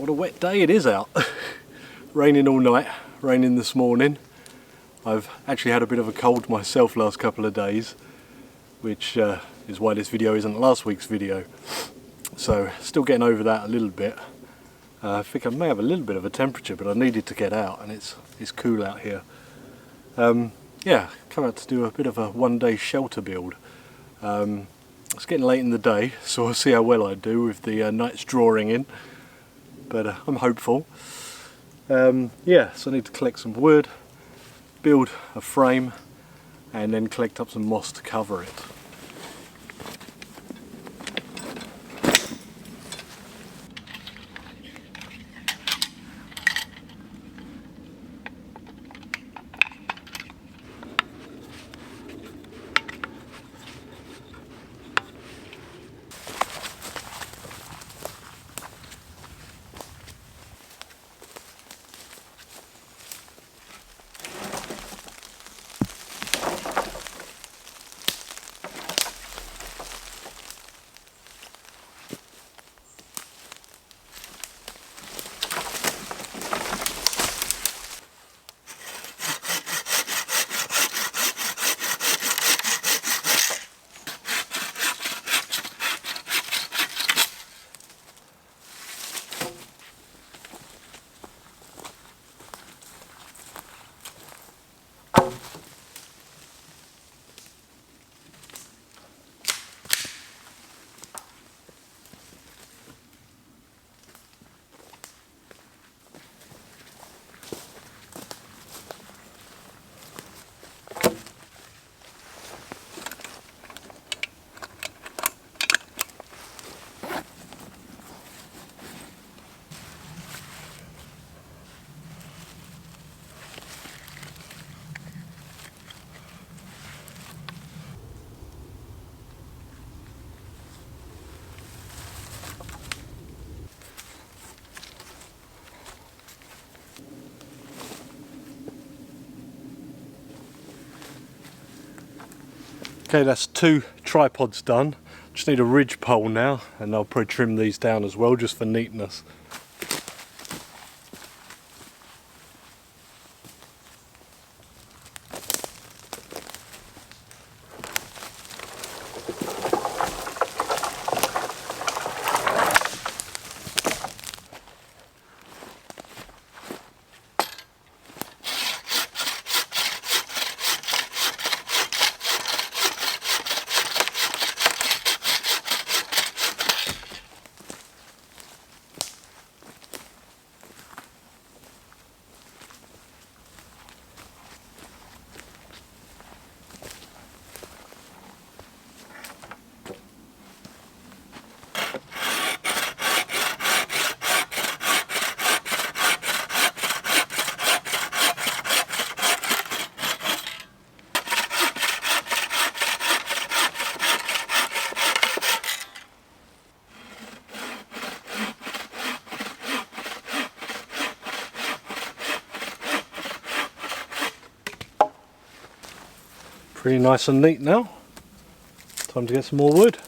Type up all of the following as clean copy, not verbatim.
what a wet day it is out. Raining all night, raining this morning. I've actually had a bit of a cold myself last couple of days, which is why this video isn't last week's video. So still getting over that a little bit. I think I may have a little bit of a temperature, but I needed to get out, and it's cool out here. Yeah, come out to do a bit of a one-day shelter build. It's getting late in the day, so I'll see how well I do with the night's drawing in, but I'm hopeful. Yeah, so I need to collect some wood, build a frame, and then collect up some moss to cover it. Okay, that's 2 tripods done. Just need a ridge pole now, and I'll probably trim these down as well, just for neatness. Pretty nice and neat now. Time to get some more wood.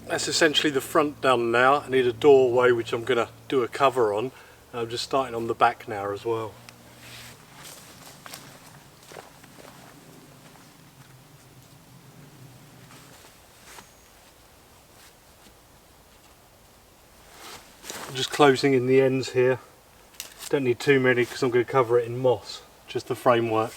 That's essentially the front done now. I need a doorway which I'm going to do a cover on, I'm just starting on the back now as well. I'm just closing in the ends here. Don't need too many because I'm going to cover it in moss, just the framework.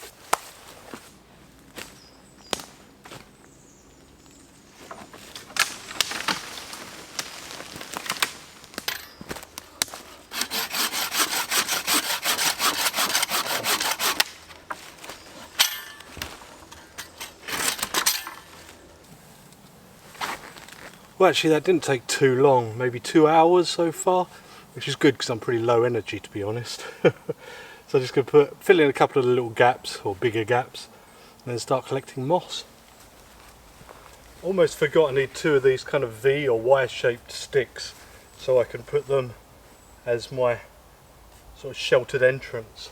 Well, actually that didn't take too long, maybe 2 hours so far, which is good because I'm pretty low energy, to be honest. So I'm just going to fill in a couple of the little gaps, or bigger gaps, and then start collecting moss. Almost forgot I need 2 of these kind of V or Y shaped sticks so I can put them as my sort of sheltered entrance.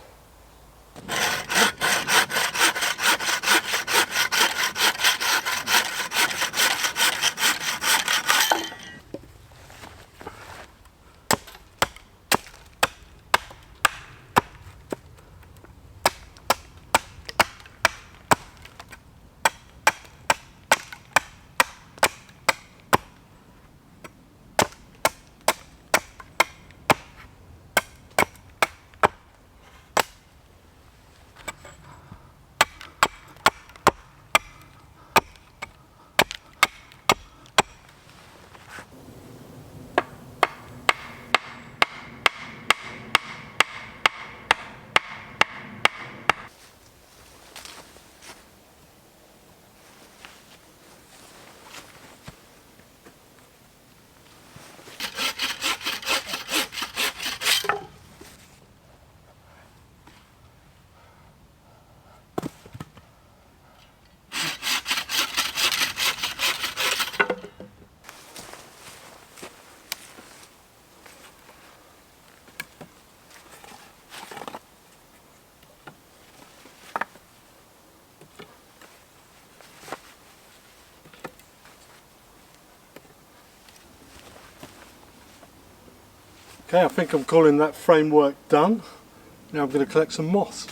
Okay, I think I'm calling that framework done. Now I'm going to collect some moss.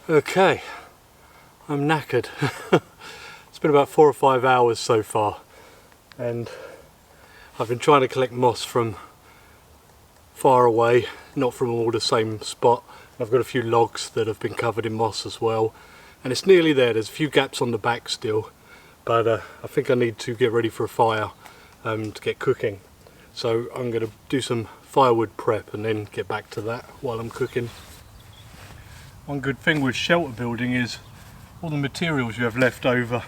Okay, I'm knackered. It's been about 4 or 5 hours so far, and I've been trying to collect moss from far away, not from all the same spot. I've got a few logs that have been covered in moss as well, and it's nearly there. There's a few gaps on the back still, but I think I need to get ready for a fire to get cooking. So I'm going to do some firewood prep and then get back to that while I'm cooking. One good thing with shelter building is all the materials you have left over.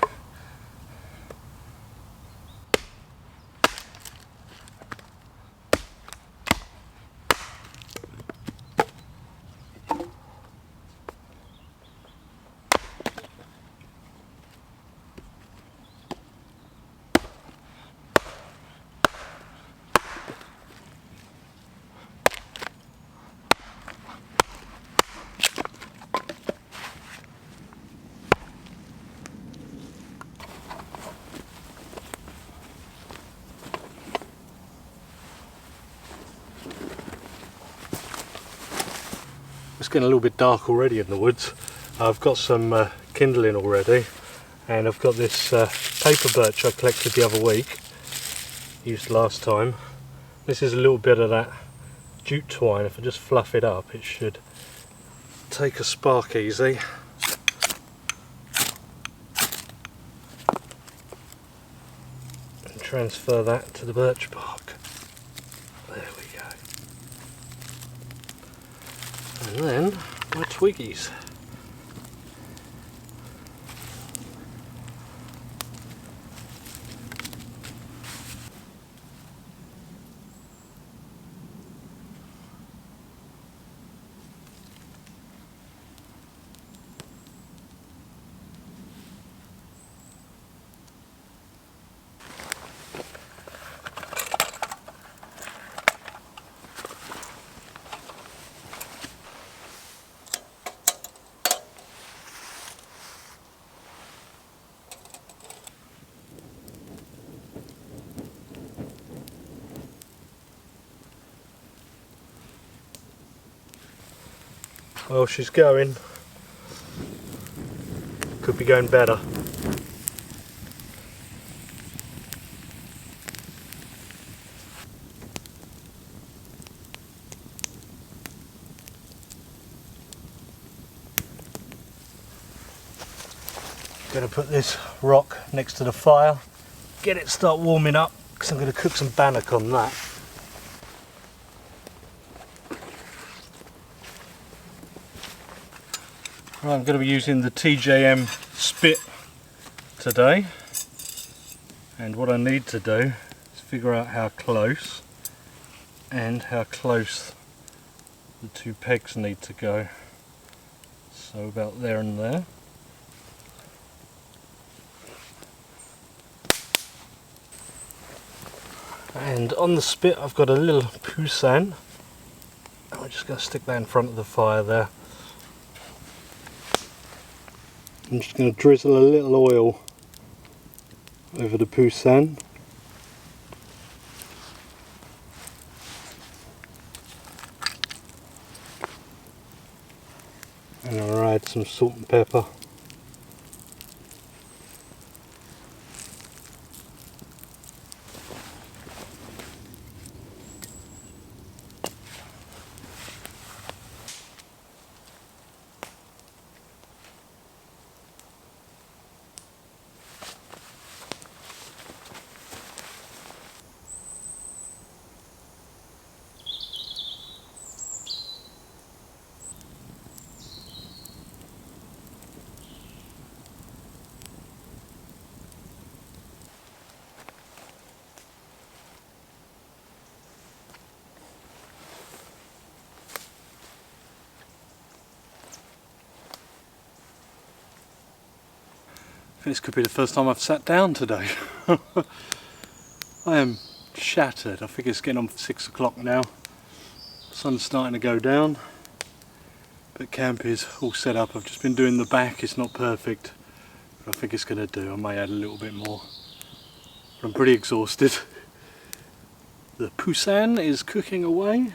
It's getting a little bit dark already in the woods. I've got some kindling already, and I've got this paper birch I collected the other week, used last time. This is a little bit of that jute twine. If I just fluff it up, it should take a spark easy. And transfer that to the birch bark. There we go. And then my twiggies. Well, she's going. Could be going better. Going to put this rock next to the fire, get it start warming up, because I'm going to cook some bannock on that. Right, I'm going to be using the TJM spit today, and what I need to do is figure out how close and how close the two pegs need to go. So about there and there. And on the spit I've got a little poussin. I'm just going to stick that in front of the fire there. I'm just going to drizzle a little oil over the poussin. And I'll add some salt and pepper. This could be the first time I've sat down today. I am shattered. I think it's getting on for 6 o'clock now. Sun's starting to go down, but camp is all set up. I've just been doing the back. It's not perfect, but I think it's going to do. I may add a little bit more, but I'm pretty exhausted. The poussin is cooking away.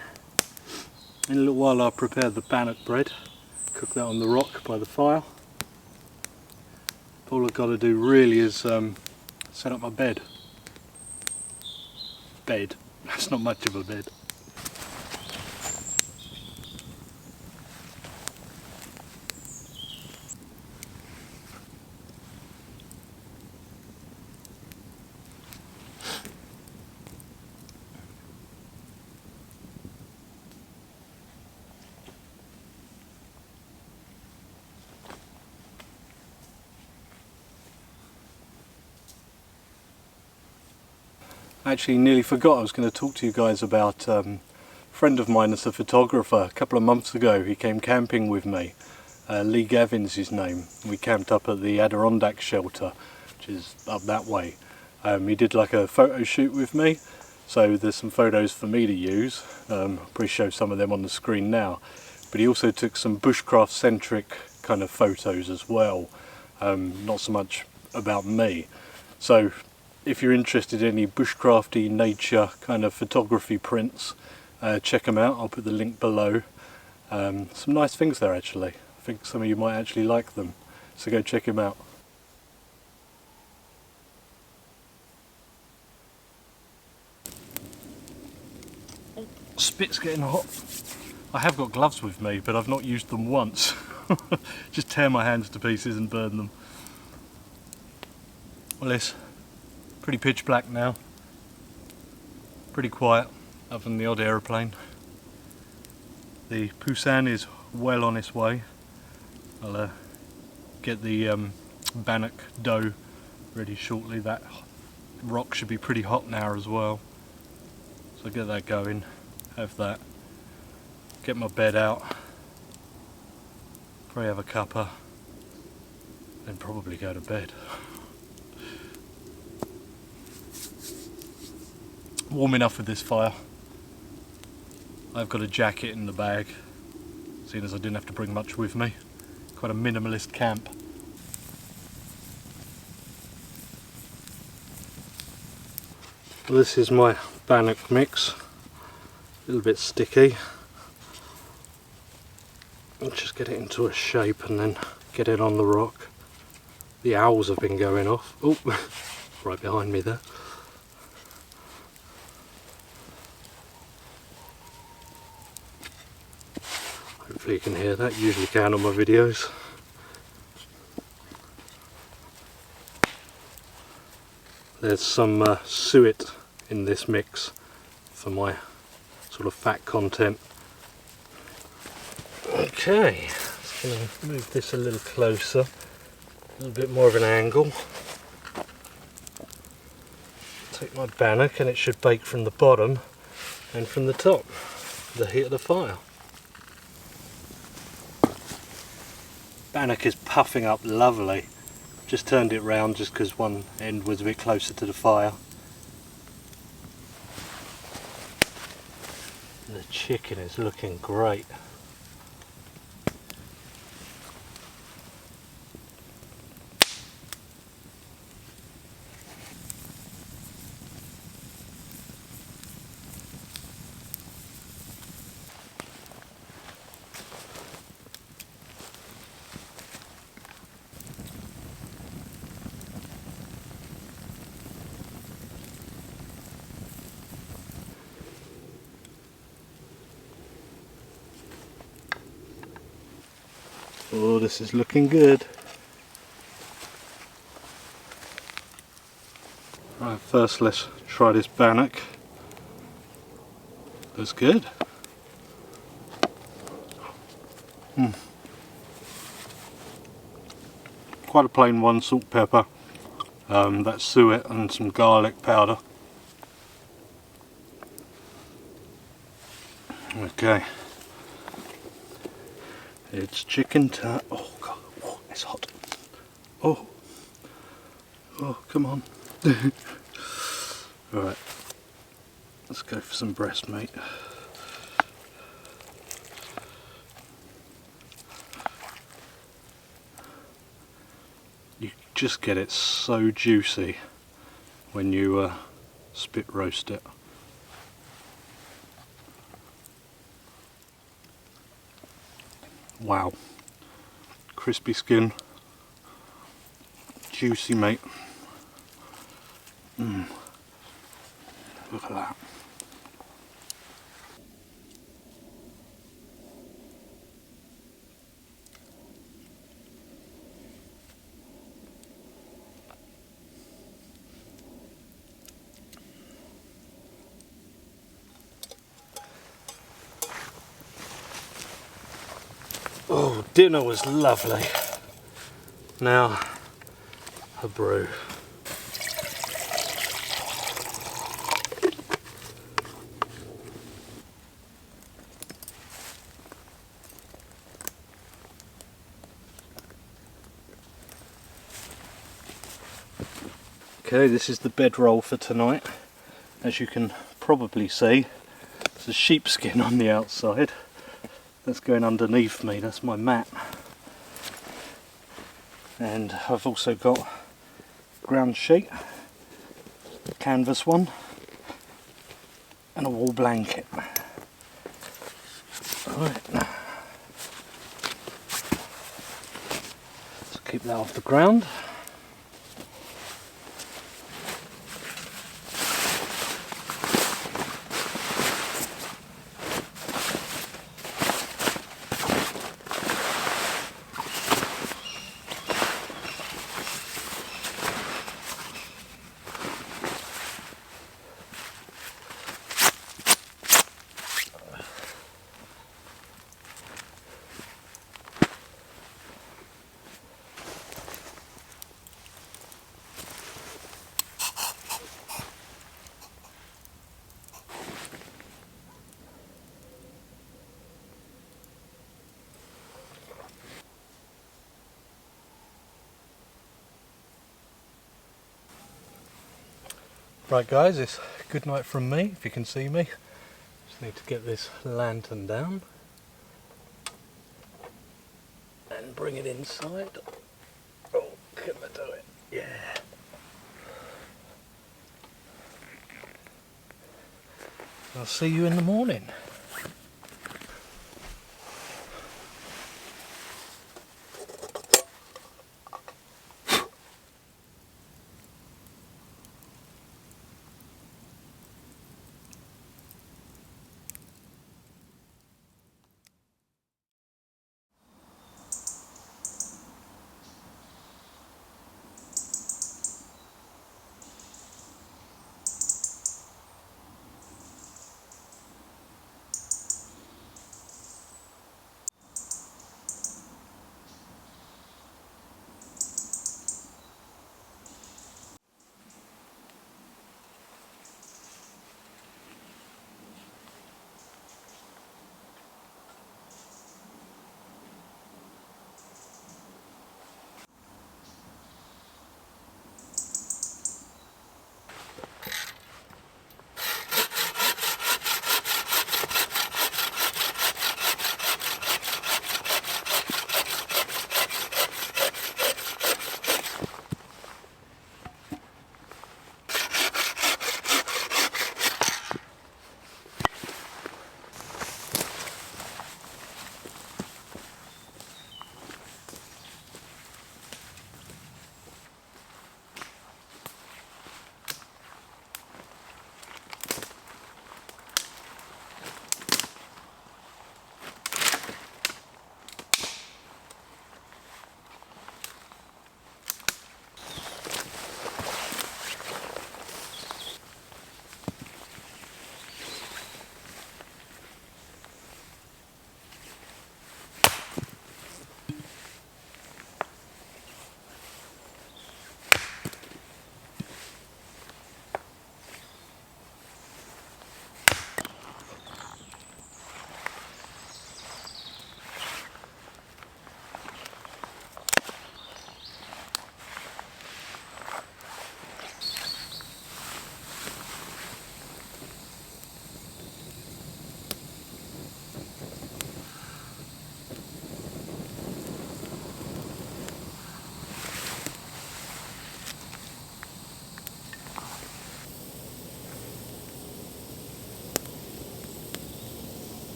In a little while I'll prepare the bannock bread, cook that on the rock by the fire. All I've got to do really is set up my bed. That's not much of a bed. I actually nearly forgot I was going to talk to you guys about a friend of mine that's a photographer. A couple of months ago he came camping with me. Lee Gavin's his name. We camped up at the Adirondack shelter, which is up that way. He did like a photo shoot with me, so there's some photos for me to use. I'll probably show some of them on the screen now. But he also took some bushcraft centric kind of photos as well, not so much about me. So if you're interested in any bushcrafty nature kind of photography prints, check them out. I'll put the link below. Some nice things there actually. I think some of you might actually like them, so go check him out. Spit's getting hot. I have got gloves with me, but I've not used them once. Just tear my hands to pieces and burn them. Well, it's pretty pitch black now. Pretty quiet, other than the odd aeroplane. The Poussin is well on its way. I'll get the Bannock dough ready shortly. That rock should be pretty hot now as well. So I'll get that going, have that. Get my bed out. Probably have a cuppa. Then probably go to bed. Warm enough with this fire. I've got a jacket in the bag, seeing as I didn't have to bring much with me. Quite a minimalist camp. Well, this is my Bannock mix. A little bit sticky. I'll just get it into a shape and then get it on the rock. The owls have been going off. Oh, right behind me there. Hopefully you can hear that. Usually can on my videos. There's some suet in this mix for my sort of fat content. Okay, just going to move this a little closer, a little bit more of an angle. Take my Bannock and it should bake from the bottom and from the top, the heat of the fire. Bannock is puffing up lovely. Just turned it round just because one end was a bit closer to the fire. And the chicken is looking great. Oh, this is looking good. Right, first let's try this Bannock. Looks good. Quite a plain one, salt, pepper, that's suet and some garlic powder. Okay. It's chicken time. Oh god, oh, it's hot. Oh, oh, come on. Alright, let's go for some breast meat. You just get it so juicy when you spit roast it. Wow, crispy skin, juicy meat. Look at that. Oh, dinner was lovely. Now, a brew. Okay, this is the bedroll for tonight. As you can probably see, there's a sheepskin on the outside. That's going underneath me, that's my mat. And I've also got ground sheet, canvas one, and a wool blanket. Right. So keep that off the ground. Right guys, it's good night from me, if you can see me. Just need to get this lantern down and bring it inside. Oh, can I do it? Yeah. I'll see you in the morning.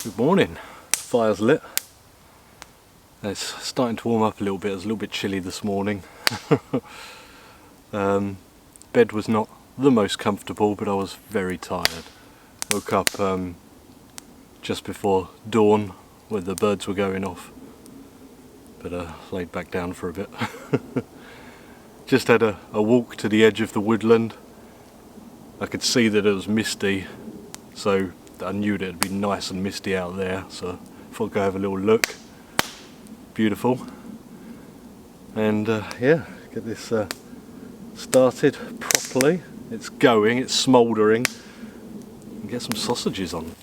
Good morning. Fire's lit. It's starting to warm up a little bit. It was a little bit chilly this morning. Bed was not the most comfortable, but I was very tired. Woke up just before dawn when the birds were going off, but laid back down for a bit. Just had a walk to the edge of the woodland. I could see that it was misty, so I knew that it'd be nice and misty out there, so I thought I'd go have a little look. Beautiful. And yeah, get this started properly. It's going, it's smouldering. And get some sausages on.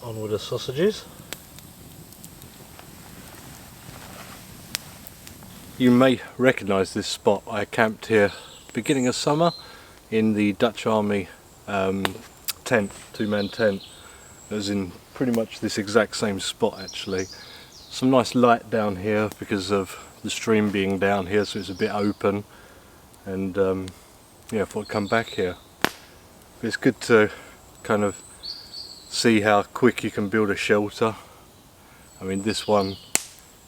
On with the sausages. You may recognise this spot. I camped here beginning of summer in the Dutch Army tent, two-man tent. It was in pretty much this exact same spot actually. Some nice light down here because of the stream being down here, so it's a bit open, and yeah, I thought I'd come back here. But it's good to kind of see how quick you can build a shelter. I mean, this one,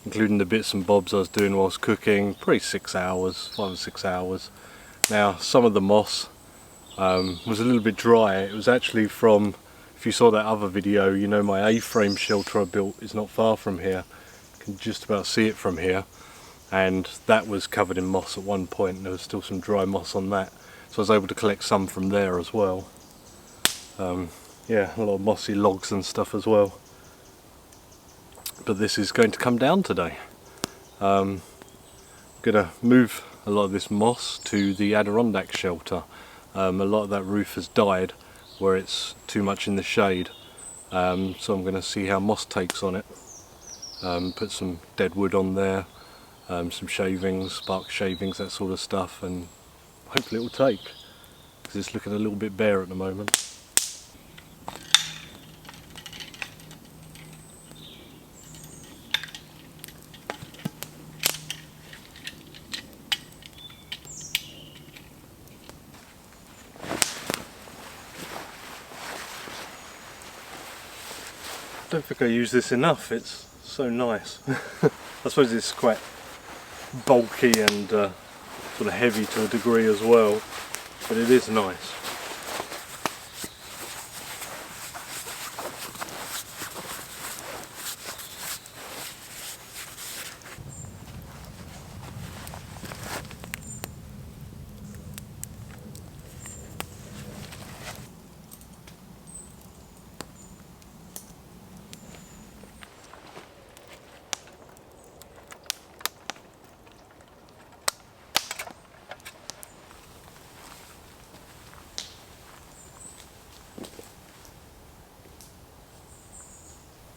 including the bits and bobs I was doing whilst cooking, probably 6 hours, 5 or 6 hours. Now, some of the moss was a little bit dry. It was actually from, if you saw that other video, you know my A-frame shelter I built is not far from here. You can just about see it from here. And that was covered in moss at one point, and there was still some dry moss on that. So I was able to collect some from there as well. Yeah, a lot of mossy logs and stuff as well. But this is going to come down today. I'm going to move a lot of this moss to the Adirondack shelter. A lot of that roof has died where it's too much in the shade. So I'm going to see how moss takes on it. Put some dead wood on there, some shavings, bark shavings, that sort of stuff, and hopefully it will take, because it's looking a little bit bare at the moment. I don't think I use this enough, it's so nice. I suppose it's quite bulky and sort of heavy to a degree as well, but it is nice.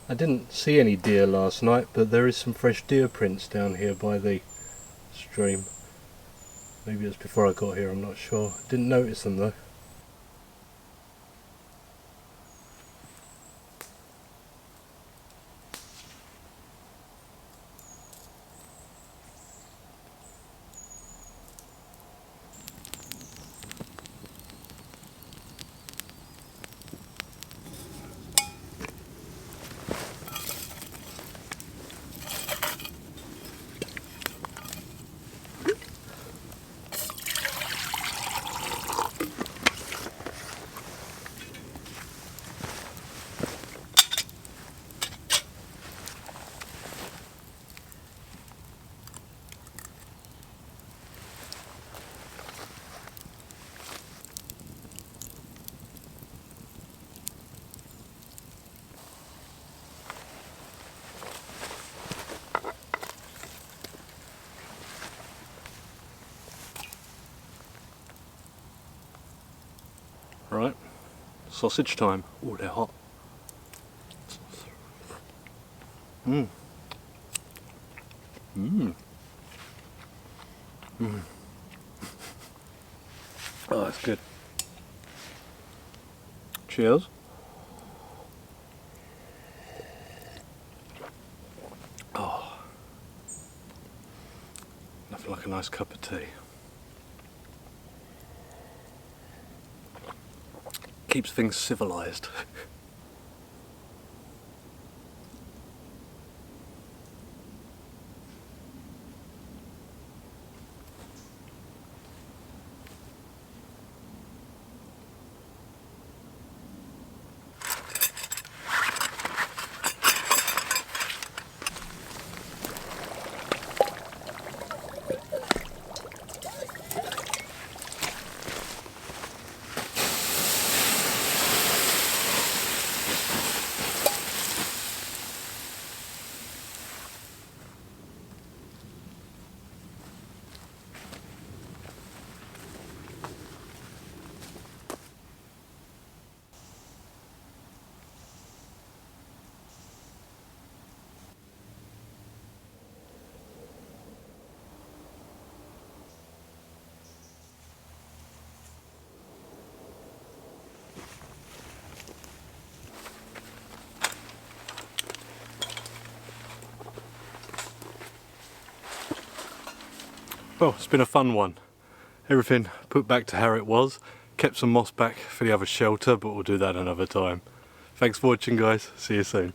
I didn't see any deer last night, but there is some fresh deer prints down here by the stream. Maybe it's before I got here, I'm not sure. Didn't notice them though. Right, sausage time. Oh, they're hot. Mmm. Mmm. Mmm. Oh, that's good. Cheers. Oh, nothing like a nice cup of tea. Keeps things civilised. Well, it's been a fun one. Everything put back to how it was. Kept some moss back for the other shelter, but we'll do that another time. Thanks for watching, guys. See you soon.